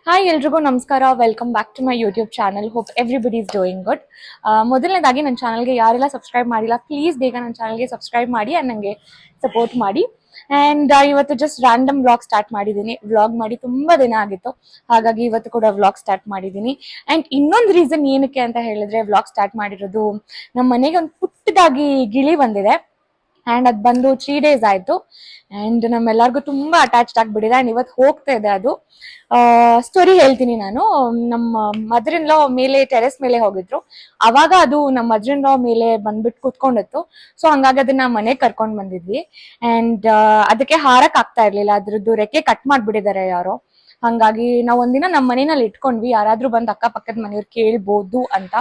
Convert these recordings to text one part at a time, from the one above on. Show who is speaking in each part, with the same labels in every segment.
Speaker 1: Hi ಎಲ್ರಿಗೂ ನಮಸ್ಕಾರ. Welcome back to my YouTube channel. Hope everybody is doing good. ಮೊದಲನೇದಾಗಿ ನನ್ನ ಚಾನಲ್ಗೆ ಯಾರೆಲ್ಲ ಸಬ್ಸ್ಕ್ರೈಬ್ ಮಾಡಿಲ್ಲ ಪ್ಲೀಸ್ ಬೇಗ ನನ್ನ ಚಾನಲ್ಗೆ ಸಬ್ಸ್ಕ್ರೈಬ್ ಮಾಡಿ ಆ್ಯಂಡ್ ನನಗೆ ಸಪೋರ್ಟ್ ಮಾಡಿ. ಆ್ಯಂಡ್ ಇವತ್ತು ಜಸ್ಟ್ ರ್ಯಾಂಡಮ್ ವ್ಲಾಗ್ ಸ್ಟಾರ್ಟ್ ಮಾಡಿದ್ದೀನಿ. ವ್ಲಾಗ್ ಮಾಡಿ ತುಂಬ ದಿನ ಆಗಿತ್ತು, ಹಾಗಾಗಿ ಇವತ್ತು ಕೂಡ ವ್ಲಾಗ್ ಸ್ಟಾರ್ಟ್ ಮಾಡಿದ್ದೀನಿ. ಆ್ಯಂಡ್ ಇನ್ನೊಂದು ರೀಸನ್ ಏನಕ್ಕೆ ಅಂತ ಹೇಳಿದ್ರೆ ವ್ಲಾಗ್ ಸ್ಟಾರ್ಟ್ ಮಾಡಿರೋದು, ನಮ್ಮ ಮನೆಗೆ ಒಂದು ಪುಟ್ಟದಾಗಿ ಗಿಳಿ ಬಂದಿದೆ ಆ್ಯಂಡ್ ಅದು ಬಂದು 3 days ಆಯಿತು. ಆ್ಯಂಡ್ ನಮ್ಮೆಲ್ಲರಿಗೂ ತುಂಬ ಅಟ್ಯಾಚ್ಡ್ ಆಗಿಬಿಟ್ಟಿದೆ. ಆ್ಯಂಡ್ ಇವತ್ತು ಹೋಗ್ತಾ ಇದೆ ಅದು. ಸ್ಟೋರಿ ಹೇಳ್ತೀನಿ ನಾನು. ನಮ್ಮ ಮದರ್ ಇನ್ ಲಾ ಮೇಲೆ ಟೆರೆಸ್ ಮೇಲೆ ಹೋಗಿದ್ರು, ಅವಾಗ ಅದು ನಮ್ಮ ಮದರ್ ಇನ್ ಲಾ ಮೇಲೆ ಬಂದ್ಬಿಟ್ಟು ಕುತ್ಕೊಂಡಿತ್ತು. ಸೊ ಹಂಗಾಗಿ ಅದನ್ನ ಮನೆಗೆ ಕರ್ಕೊಂಡು ಬಂದಿದ್ವಿ. ಆ್ಯಂಡ್ ಅದಕ್ಕೆ ಹಾರಕ್ ಆಗ್ತಾ ಇರ್ಲಿಲ್ಲ, ಅದ್ರದ್ದು ರೆಕ್ಕೆ ಕಟ್ ಮಾಡ್ಬಿಟ್ಟಿದ್ದಾರೆ ಯಾರೋ. ಹಂಗಾಗಿ ನಾವು ಒಂದಿನ ನಮ್ಮ ಮನೆಯಲ್ಲಿ ಇಟ್ಕೊಂಡ್ವಿ, ಯಾರಾದ್ರೂ ಬಂದು ಅಕ್ಕಪಕ್ಕದ ಮನೆಯವ್ರು ಕೇಳ್ಬೋದು ಅಂತ.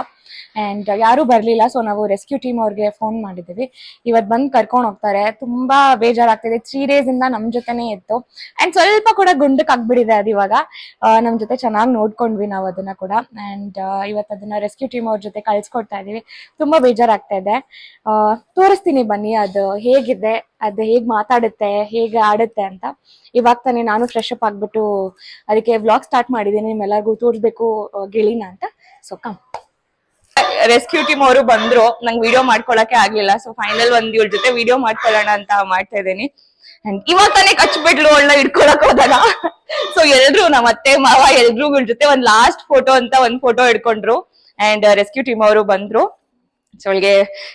Speaker 1: ಆ್ಯಂಡ್ ಯಾರು ಬರ್ಲಿಲ್ಲ, ಸೊ ನಾವು ರೆಸ್ಕ್ಯೂ ಟೀಮ್ ಅವ್ರಿಗೆ ಫೋನ್ ಮಾಡಿದ್ದೀವಿ. ಇವತ್ತು ಬಂದು ಕರ್ಕೊಂಡು ಹೋಗ್ತಾರೆ. ತುಂಬಾ ಬೇಜಾರಾಗ್ತಿದೆ. 3 days ಇಂದ ನಮ್ ಜೊತೆನೇ ಇತ್ತು. ಆ್ಯಂಡ್ ಸ್ವಲ್ಪ ಕೂಡ ಗುಂಡಕ್ ಆಗ್ಬಿಟ್ಟಿದೆ ಅದು ಇವಾಗ. ನಮ್ ಜೊತೆ ಚೆನ್ನಾಗಿ ನೋಡ್ಕೊಂಡ್ವಿ ನಾವು ಅದನ್ನ ಕೂಡ. ಆ್ಯಂಡ್ ಇವತ್ತು ಅದನ್ನ ರೆಸ್ಕ್ಯೂ ಟೀಮ್ ಅವ್ರ ಜೊತೆ ಕಳ್ಸ್ಕೊಡ್ತಾ ಇದೀವಿ. ತುಂಬಾ ಬೇಜಾರಾಗ್ತಾ ಇದೆ. ತೋರಿಸ್ತೀನಿ ಬನ್ನಿ ಅದು ಹೇಗಿದೆ, ಅದು ಹೇಗ್ ಮಾತಾಡುತ್ತೆ, ಹೇಗೆ ಆಡುತ್ತೆ ಅಂತ. ಇವಾಗ ತಾನೇ ನಾನು ಫ್ರೆಶ್ ಅಪ್ ಆಗ್ಬಿಟ್ಟು ಅದಕ್ಕೆ ವ್ಲಾಗ್ ಸ್ಟಾರ್ಟ್ ಮಾಡಿದ್ದೀನಿ. ನಿಮ್ಮೆಲ್ಲರಿಗೂ ತೋರಿಸ್ಬೇಕು ಗಿಳಿನ ಅಂತ. So come. ರೆಸ್ಕ್ಯೂ ಟೀಮ್ ಅವರು ಬಂದ್ರು, ನಂಗೆ ವಿಡಿಯೋ ಮಾಡ್ಕೊಳಕ್ಕೆ ಆಗ್ಲಿಲ್ಲ. ಸೊ ಫೈನಲ್ ಒಂದ್ ಇವ್ರ ಜೊತೆ ವಿಡಿಯೋ ಮಾಡ್ಕೊಳ್ಳೋಣ ಅಂತ ಮಾಡ್ತಾ ಇದ್ದೀನಿ. ಅಂಡ್ ಇವಾಗ ತಾನೇ ಕಚ್ಬಿಟ್ಲು ಒಳ್ಳೆ ಇಟ್ಕೊಳಕ್ ಹೋದಾಗ. ಸೊ ಎಲ್ರು ನಮ್ಮ ಅತ್ತೆ ಮಾವ ಎಲ್ರು ಇವ್ರ ಜೊತೆ ಒಂದ್ ಲಾಸ್ಟ್ ಫೋಟೋ ಅಂತ ಒಂದ್ ಫೋಟೋ ಇಟ್ಕೊಂಡ್ರು. ಅಂಡ್ ರೆಸ್ಕ್ಯೂ ಟೀಮ್ ಅವರು ಬಂದ್ರು. ಸೊ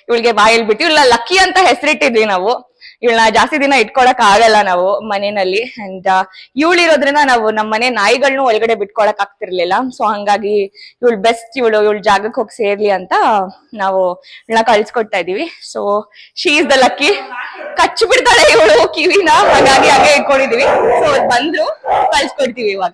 Speaker 1: ಇವಳಿಗೆ ಬಾಯ್ ಹೇಳ್ಬಿಟ್ಟು ಇವಳ ಲಕ್ಕಿ ಅಂತ ಹೆಸರಿಟ್ಟಿದ್ವಿ ನಾವು. ಇವಳನ್ನ ಜಾಸ್ತಿ ದಿನ ಇಟ್ಕೊಳಕ್ ಆಗಲ್ಲ ನಾವು ಮನೆಯಲ್ಲಿ. ಅಂಡ್ ಇವಳಿರೋದ್ರಿಂದ ನಾವು ನಮ್ಮ ಮನೆ ನಾಯಿಗಳನ್ನೂ ಒಳಗಡೆ ಬಿಟ್ಕೊಳಕ್ ಆಗ್ತಿರ್ಲಿಲ್ಲ. ಸೊ ಹಂಗಾಗಿ ಇವಳು ಬೆಸ್ಟ್, ಇವಳ ಜಾಗಕ್ಕೆ ಹೋಗಿ ಸೇರ್ಲಿ ಅಂತ ನಾವು ಇವಳನ್ನ ಕಳ್ಸ್ಕೊಡ್ತಾ ಇದೀವಿ. So she is the lucky. ಕಚ್ಚು ಬಿಡ್ತಾಳೆ ಇವಳು ಕಿವಿನ, ಹಾಗಾಗಿ ಹಾಗೆ ಇಟ್ಕೊಂಡಿದೀವಿ. ಸೊ ಬಂದ್ರು, ಕಳ್ಸ್ಕೊಡ್ತೀವಿ ಇವಾಗ.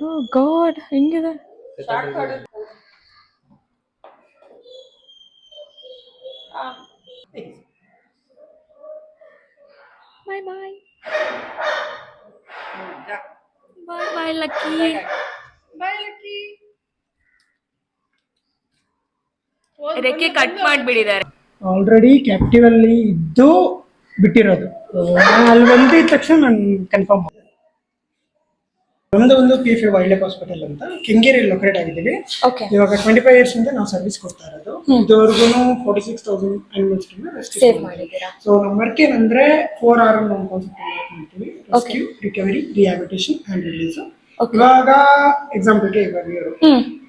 Speaker 1: Oh God, ಹೆಂಗಿದೆ? Bye bye. Bye bye Lucky. Bye Lucky. ರೆಕ್ಕೆ ಕಟ್ ಮಾಡ್ಬಿಟ್ಟಿದ್ದಾರೆ.
Speaker 2: ಆಲ್ರೆಡಿ ಕ್ಯಾಪ್ಟಿವ್ ಅಲ್ಲಿ ಇದ್ದು ಬಿಟ್ಟಿರೋದು. ಅಲ್ಲಿ ಬಂದಿದ ತಕ್ಷಣ ನಾನು ಕನ್ಫರ್ಮ್. ಒಂದು PFA ವೈಲ್ಡ್ ಲೈಫ್ ಹಾಸ್ಪಿಟಲ್ ಅಂತ ಕೆಂಗೇರಿ ಲೊಕೇಟ್ ಆಗಿದ್ದೀವಿ. ಇವಾಗ 25 years ಇಂದ ನಾವು ಸರ್ವಿಸ್ ಕೊಡ್ತಾ ಇರೋದು. ಇದುವರೆಗೂ 46,000 ಅನಿಮಲ್ಸ್ ಸೇವ್ ಮಾಡಿದ್ದೀರಾ. ಸೊ ನಮ್ಮ ವರ್ಕ್ ಏನಂದ್ರೆ 4R ಒಂದು ಕಾನ್ಸೆಪ್ಟ್ ಮಾಡ್ತೀವಿ. Rescue, recovery, rehabilitation and release. ಇವಾಗ ಎಕ್ಸಾಂಪಲ್ಗೆ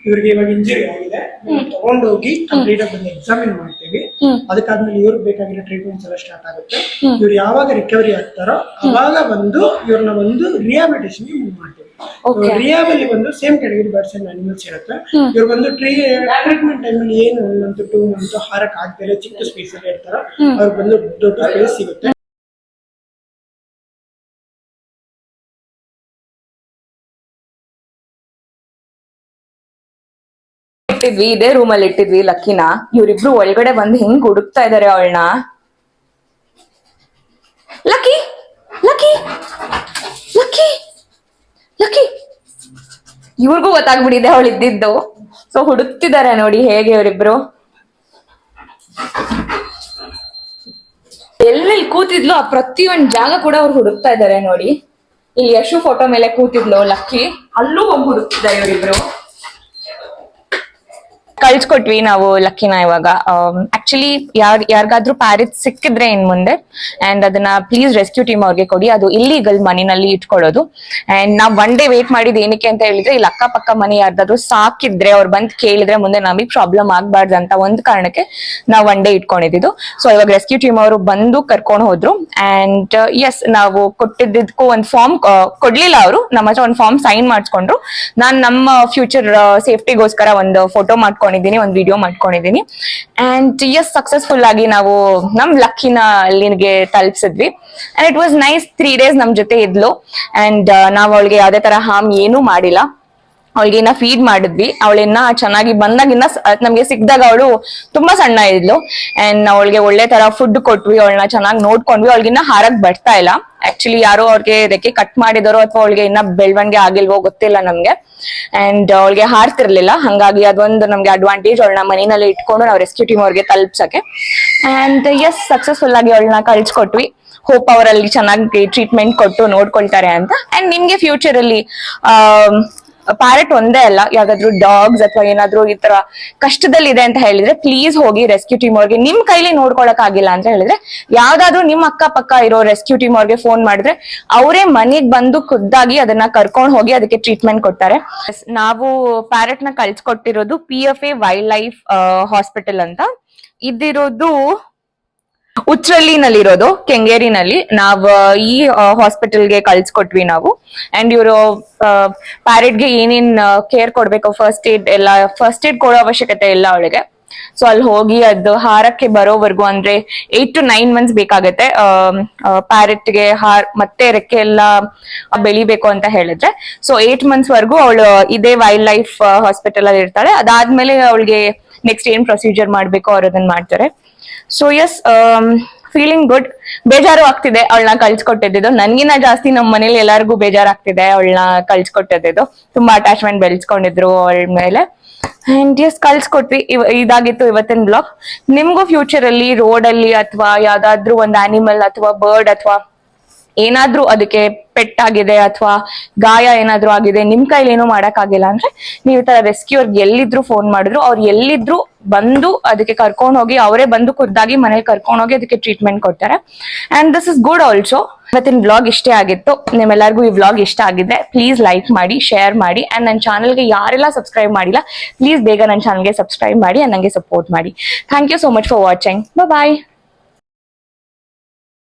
Speaker 2: ಇವ್ರಿಗೆ ಇವಾಗ ಇಂಜುರಿ ಆಗಿದೆ, ತಗೊಂಡೋಗಿ ಕಂಪ್ಲೀಟ್ ಆಗಿ ಎಕ್ಸಾಮಿನ್ ಮಾಡ್ತೀವಿ. ಅದಕ್ಕಾದ್ಮೇಲೆ ಇವ್ರಿಗೆ ಬೇಕಾಗಿರೋ ಟ್ರೀಟ್ಮೆಂಟ್ಸ್ ಎಲ್ಲ ಸ್ಟಾರ್ಟ್ ಆಗುತ್ತೆ. ಇವ್ರು ಯಾವಾಗ ರಿಕವರಿ ಆಗ್ತಾರೋ ಅವಾಗ ಬಂದು ಇವ್ರನ್ನ ಒಂದು ರಿಹ್ಯಾಬಿಲಿಟೇಷನ್ ಮೂವ್ ಮಾಡ್ತೀವಿ. ರಿಹ್ಯಾಬ್ ಅಲ್ಲಿ ಬಂದು same category birds and animals ಇರುತ್ತೆ. ಇವ್ರು ಬಂದು ಟ್ರೀಟ್ಮೆಂಟ್ ಟೈಮಲ್ಲಿ ಏನು 1 month 2 month ಹಾರಕ್ ಆಗ್ತಿಲ್ಲ, ಚಿಕ್ಕ ಸ್ಪೇಸ್ ಅಲ್ಲಿ ಇರ್ತಾರ, ಅವ್ರಿಗೆ ಬಂದು ದೊಡ್ಡ ಸ್ಪೇಸ್ ಸಿಗುತ್ತೆ.
Speaker 1: ಇದೇ ರೂಮ್ ಅಲ್ಲಿ ಇಟ್ಟಿದ್ವಿ ಲಕ್ಕಿನ. ಇವ್ರಿಬ್ರು ಒಳಗಡೆ ಬಂದು ಹೆಂಗ್ ಹುಡುಕ್ತಾ ಇದಾರೆ ಅವಳನ್ನ. Lucky lucky lucky lucky. ಇವ್ರಿಗೂ ಗೊತ್ತಾಗ್ಬಿಟ್ಟಿದೆ ಅವಳು ಇದ್ದಿದ್ದು. ಸೊ ಹುಡುಕ್ತಿದ್ದಾರೆ ನೋಡಿ ಹೇಗೆ ಇವರಿಬ್ರು. ಎಲ್ಲೆಲ್ಲಿ ಕೂತಿದ್ಲು ಆ ಪ್ರತಿಯೊಂದ್ ಜಾಗ ಕೂಡ ಅವ್ರು ಹುಡುಕ್ತಾ ಇದಾರೆ ನೋಡಿ. ಇಲ್ಲಿ ಯಶು ಫೋಟೋ ಮೇಲೆ ಕೂತಿದ್ಲು ಲಕ್ಕಿ, ಅಲ್ಲೂ ಹೋಗಿ ಹುಡುಕ್ತಿದ್ದಾರೆ ಇವರಿಬ್ರು. ಕಳ್ಸ್ಕೊಟ್ವಿ ನಾವು ಲಕ್ಕಿನ ಇವಾಗ. ಆಕ್ಚುಲಿ ಯಾರಿಗಾದ್ರೂ ಪ್ಯಾರಿಟ್ ಸಿಕ್ಕಿದ್ರೆ ಇನ್ ಮುಂದೆ ಅಂಡ್ ಅದನ್ನ ಪ್ಲೀಸ್ ರೆಸ್ಕ್ಯೂ ಟೀಮ್ ಅವ್ರಿಗೆ ಕೊಡಿ. ಅದು ಇಲ್ಲೀಗಲ್ ಮನೆಯಲ್ಲಿ ಇಟ್ಕೊಳ್ಳೋದು. ಅಂಡ್ ನಾವ್ 1 day ವೇಟ್ ಮಾಡಿದ್ ಏನಕ್ಕೆ ಅಂತ ಹೇಳಿದ್ರೆ, ಇಲ್ಲಿ ಅಕ್ಕಪಕ್ಕ ಮನೆ ಯಾರ್ದಾದ್ರು ಸಾಕಿದ್ರೆ ಅವ್ರು ಬಂದ್ ಕೇಳಿದ್ರೆ ಮುಂದೆ ನಮಗ್ ಪ್ರಾಬ್ಲಮ್ ಆಗ್ಬಾರ್ದು ಅಂತ ಒಂದ್ ಕಾರಣಕ್ಕೆ ನಾವ್ 1 day ಇಟ್ಕೊಂಡಿದ್ದು. ಸೊ ಇವಾಗ ರೆಸ್ಕ್ಯೂ ಟೀಮ್ ಅವರು ಬಂದು ಕರ್ಕೊಂಡು ಹೋದ್ರು. ಅಂಡ್ ಎಸ್, ನಾವು ಕೊಟ್ಟಿದ್ದಕ್ಕೂ ಒಂದ್ ಫಾರ್ಮ್ ಕೊಡ್ಲಿಲ್ಲ ಅವರು, ನಮ್ಮ ಹತ್ರ ಒಂದ್ ಫಾರ್ಮ್ ಸೈನ್ ಮಾಡಿಸ್ಕೊಂಡ್ರು. ನಾನ್ ನಮ್ಮ ಫ್ಯೂಚರ್ ಸೇಫ್ಟಿಗೋಸ್ಕರ ಒಂದು ಫೋಟೋ ಮಾಡ್ಕೊಂಡಿದ್ದೀನಿ, ಒಂದು ವಿಡಿಯೋ ಮಾಡ್ಕೊಂಡಿದ್ದೀನಿ. ಅಂಡ್ ಎಸ್, ಸಕ್ಸಸ್ಫುಲ್ ಆಗಿ ನಾವು ನಮ್ ಲಕ್ಕಿನ ಅಲ್ಲಿಗೆ ತಲುಪಿಸಿದ್ವಿ. And it was nice. 3 days ನಮ್ ಜೊತೆ ಇದ್ಲು. ಅಂಡ್ ನಾವ್ ಅವಳಿಗೆ ಯಾವ್ದೇ ತರ ಹಾರ್ಮ್ ಏನೂ ಮಾಡಿಲ್ಲ. ಅವಳಿಗೆ ಇನ್ನ ಫೀಡ್ ಮಾಡಿದ್ವಿ. ಅವಳಿನ್ನ ಚೆನ್ನಾಗಿ ಬಂದಾಗಿನ್ನ ನಮ್ಗೆ ಸಿಕ್ಕಿದಾಗ ಅವಳು ತುಂಬಾ ಸಣ್ಣ ಇದ್ಲು. ಅಂಡ್ ಅವಳಿಗೆ ಒಳ್ಳೆ ತರ ಫುಡ್ ಕೊಟ್ವಿ, ಅವಳನ್ನ ಚೆನ್ನಾಗಿ ನೋಡ್ಕೊಂಡ್ವಿ. ಅವಳಿಗಿನ್ನ ಹಾರಕ್ ಬರ್ತಾ ಇಲ್ಲ. ಆಕ್ಚುಲಿ ಯಾರೋ ಅವ್ರಿಗೆ ರೆಕ್ಕೆ ಕಟ್ ಮಾಡಿದಾರೋ ಅಥವಾ ಅವಳಿಗೆ ಇನ್ನ ಬೆಳವಣಿಗೆ ಆಗಿಲ್ವೋ ಗೊತ್ತಿಲ್ಲ ನಮ್ಗೆ. ಅಂಡ್ ಅವಳಿಗೆ ಹಾರ್ತಿರ್ಲಿಲ್ಲ, ಹಂಗಾಗಿ ಅದೊಂದು ನಮ್ಗೆ ಅಡ್ವಾಂಟೇಜ್. ಅವಳನ್ನ ಮನೆಯಲ್ಲಿ ಇಟ್ಕೊಂಡು ನಾವು ರೆಸ್ಕ್ಯೂ ಟೀಮ್ ಅವ್ರಿಗೆ ತಲುಪ್ಸಕ್ಕೆ. ಅಂಡ್ ಎಸ್, ಸಕ್ಸಸ್ಫುಲ್ ಆಗಿ ಅವಳನ್ನ ಕಳ್ಸಿಕೊಟ್ವಿ. ಹೋಪ್ ಅವರಲ್ಲಿ ಚೆನ್ನಾಗಿ ಟ್ರೀಟ್ಮೆಂಟ್ ಕೊಟ್ಟು ನೋಡ್ಕೊಳ್ತಾರೆ ಅಂತ. ಅಂಡ್ ನಿಮ್ಗೆ ಫ್ಯೂಚರ್ ಅಲ್ಲಿ ಪ್ಯಾರೆಟ್ ಒಂದೇ ಅಲ್ಲ, ಯಾವ್ದಾದ್ರು ಡಾಗ್ಸ್ ಅಥವಾ ಏನಾದ್ರು ಈ ತರ ಕಷ್ಟದಲ್ಲಿದೆ ಅಂತ ಹೇಳಿದ್ರೆ ಪ್ಲೀಸ್ ಹೋಗಿ ರೆಸ್ಕ್ಯೂ ಟೀಮ್ ಅವ್ರಿಗೆ. ನಿಮ್ ಕೈಲಿ ನೋಡ್ಕೊಳಕ್ ಆಗಿಲ್ಲ ಅಂತ ಹೇಳಿದ್ರೆ ಯಾವ್ದಾದ್ರು ನಿಮ್ ಅಕ್ಕ ಪಕ್ಕ ಇರೋ ರೆಸ್ಕ್ಯೂ ಟೀಮ್ ಅವ್ರಿಗೆ ಫೋನ್ ಮಾಡಿದ್ರೆ ಅವರೇ ಮನೆಗ್ ಬಂದು ಖುದ್ದಾಗಿ ಅದನ್ನ ಕರ್ಕೊಂಡ್ ಹೋಗಿ ಅದಕ್ಕೆ ಟ್ರೀಟ್ಮೆಂಟ್ ಕೊಡ್ತಾರೆ. ನಾವು ಪ್ಯಾರೆಟ್ ನ ಕಳ್ಸಿಕೊಟ್ಟಿರೋದು PFA ವೈಲ್ಡ್ ಲೈಫ್ ಹಾಸ್ಪಿಟಲ್ ಅಂತ. ಇದಿರೋದು ಉಚ್ರಳ್ಳಿನಲ್ಲಿರೋದು, ಕೆಂಗೇರಿನಲ್ಲಿ. ನಾವು ಈ ಹಾಸ್ಪಿಟಲ್ಗೆ ಕಳ್ಸಿಕೊಟ್ವಿ ನಾವು. ಅಂಡ್ ಇವರು ಪ್ಯಾರೆಟ್ಗೆ ಏನೇನ್ ಕೇರ್ ಕೊಡ್ಬೇಕು, ಫಸ್ಟ್ ಏಡ್ ಕೊಡೋ ಅವಶ್ಯಕತೆ ಇಲ್ಲ ಅವಳಿಗೆ. ಸೊ ಅಲ್ಲಿ ಹೋಗಿ ಅದು ಹಾರಕ್ಕೆ ಬರೋವರೆಗೂ ಅಂದ್ರೆ 8 to 9 months ಬೇಕಾಗತ್ತೆ ಪ್ಯಾರೆಟ್ಗೆ ಮತ್ತೆ ರೆಕ್ಕೆ ಎಲ್ಲ ಬೆಳಿಬೇಕು ಅಂತ ಹೇಳಿದ್ರೆ. ಸೊ 8 months ವರ್ಗೂ ಅವಳು ಇದೇ ವೈಲ್ಡ್ ಲೈಫ್ ಹಾಸ್ಪಿಟಲ್ ಅಲ್ಲಿ ಇರ್ತಾಳೆ. ಅದಾದ್ಮೇಲೆ ಅವಳಿಗೆ ನೆಕ್ಸ್ಟ್ ಏನ್ ಪ್ರೊಸೀಜರ್ ಮಾಡ್ಬೇಕು ಅವ್ರು ಅದನ್ನ ಮಾಡ್ತಾರೆ. So yes, feeling good. ಬೇಜಾರು ಆಗ್ತಿದೆ ಅವಳನ್ನ ಕಳ್ಸಿಕೊಟ್ಟಿದ್ದು. ನನ್ಗಿನ್ನ ಜಾಸ್ತಿ ನಮ್ಮ ಮನೇಲಿ ಎಲ್ಲರಿಗೂ ಬೇಜಾರಾಗ್ತಿದೆ ಅವಳನ್ನ ಕಳ್ಸಿಕೊಟ್ಟಿದ್ದು. ತುಂಬಾ ಅಟ್ಯಾಚ್ಮೆಂಟ್ ಬೆಳೆಸ್ಕೊಂಡಿದ್ರು ಅವಳ ಮೇಲೆ. ಅಂಡ್ ಎಸ್, ಕಳ್ಸಿಕೊಟ್ವಿ. ಇದಾಗಿತ್ತು ಇವತ್ತಿನ ಬ್ಲಾಗ್. ನಿಮ್ಗೂ ಫ್ಯೂಚರ್ ಅಲ್ಲಿ ರೋಡ್ ಅಲ್ಲಿ ಅಥವಾ ಯಾವ್ದಾದ್ರು ಒಂದು ಆನಿಮಲ್ ಅಥವಾ ಬರ್ಡ್ ಅಥವಾ ಏನಾದ್ರೂ ಅದಕ್ಕೆ ಪೆಟ್ ಆಗಿದೆ ಅಥವಾ ಗಾಯ ಏನಾದ್ರೂ ಆಗಿದೆ, ನಿಮ್ ಕೈಲಿ ಏನೂ ಮಾಡಕ್ ಆಗಿಲ್ಲ ಅಂದ್ರೆ ನೀವು ಈ ತರ ರೆಸ್ಕ್ಯೂ ಅವ್ರಿಗೆ ಎಲ್ಲಿದ್ರು ಫೋನ್ ಮಾಡಿದ್ರು ಅವ್ರು ಎಲ್ಲಿದ್ರು ಬಂದು ಅದಕ್ಕೆ ಕರ್ಕೊಂಡು ಹೋಗಿ ಅವರೇ ಬಂದು ಖುದ್ದಾಗಿ ಮನೇಲಿ ಕರ್ಕೊಂಡು ಹೋಗಿ ಅದಕ್ಕೆ ಟ್ರೀಟ್ಮೆಂಟ್ ಕೊಡ್ತಾರೆ. And this is good also. ಇವತ್ತಿನ ಬ್ಲಾಗ್ ಇಷ್ಟೇ ಆಗಿತ್ತು. ನಿಮ್ಮೆಲ್ಲರಿಗೂ ಈ ಬ್ಲಾಗ್ ಇಷ್ಟ ಆಗಿದ್ರೆ ಪ್ಲೀಸ್ ಲೈಕ್ ಮಾಡಿ, ಶೇರ್ ಮಾಡಿ. ಅಂಡ್ ನನ್ನ ಚಾನಲ್ಗೆ ಯಾರೆಲ್ಲ ಸಬ್ಸ್ಕ್ರೈಬ್ ಮಾಡಿಲ್ಲ ಪ್ಲೀಸ್ ಬೇಗ ನನ್ನ ಚಾನಲ್ಗೆ ಸಬ್ಸ್ಕ್ರೈಬ್ ಮಾಡಿ ಅಂಡ್ ನಂಗೆ ಸಪೋರ್ಟ್ ಮಾಡಿ. Thank you so much for watching. Bye.